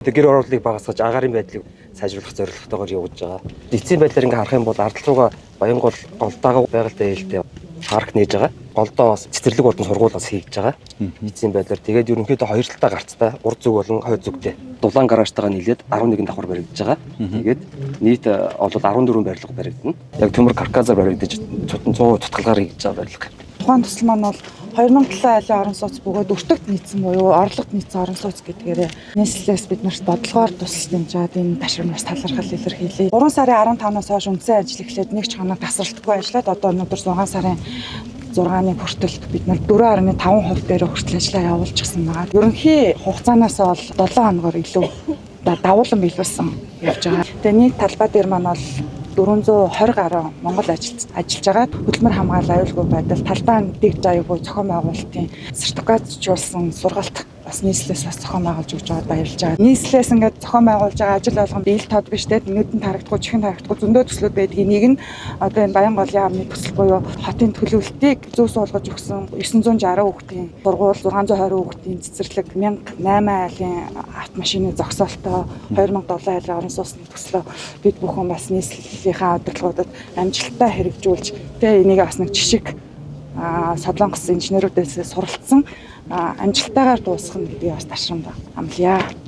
Гэр оруулалтыг багасгаж агаарын байдлыг сайжруулах зорилготойгоор явуулж байгаа. Эцсийн байдлаар ингээ харах юм бол ардал руугаа Баянгол голдоогоо байгальтай ээлтэй парк нээж байгаа. Голдоо бас цэцэрлэг болон сургуулиас хийж байгаа. Эцсийн байдлаар тэгээд ерөнхийдөө хоёр талтай гарцтай урд зүг болон хойд зүгтэй дулаан гаражтайгаа нийлээд 11 давхар баригдаж байгаа. Тэгээд нийт олол 14 барилга баригдана. Яг төмөр каркасаар баригдаж 100% тутгалгаар хийж байгаа барилга. Тухайн төсөл маань бол 2007 айлын орон сууц бөгөөд өртөгт нийцсэн буюу орлогот нийцсэн орон сууц гэдгээр нийслэлээс бид нарт бодлогоор тусалж дэмжаад энэ ташрамнаас талархал илэрхийлээ. 3 сарын 15-наас хойш үндсэн ажил эхлээд нэг ч хоног тасралтгүй ажиллаад одоо өнөөдөр 6 сарын 6-ны хүртэл бид нар 4.5% дээр хүртэл ажиллаа явуулчихсан байгаа. Ерөнхий хугацаанаас бол 7 хоногор илүү давуулан биелүүлсэн явж байгаа. Тэгээ нийт талбай дээр маань бол 420 гаруй Монгол ажиллаж байгаа. Хөдөлмөр хамгаалал аюулгүй байдал, талбайн дэг заяагүй зохион байгуулалтын сертификатжуулсан сургалт бас нийслэлээс бас зохион байгуулж өгч байгаад баярлж байгаа. Нийслэлээс ингээд зохион байгуулж байгаа ажил болгон биел тод биш те нүдэн харагдахгүй, чихэн харагдахгүй зөндөө төслүүд байдгийг нэг нь одоо энэ Баянголын яамны төсөл буюу хотын төлөвлөлтийг зөв суулгаж өгсөн 960 хүүхдийн сургууль, 620 хүүхдийн цэцэрлэг, 1008 айлын автомашины зогсоолтой, 2007 айлын орон сууцны төслөө бид бүхэн бас нийслэлийнхаа удирдлагуудад амжилттай хэрэгжүүлж тэгээ энийг бас нэг жишг Солонгос инженерүүдээс суралцсан амжилттайгаар дуусгах нь би бас ташрамд амлая.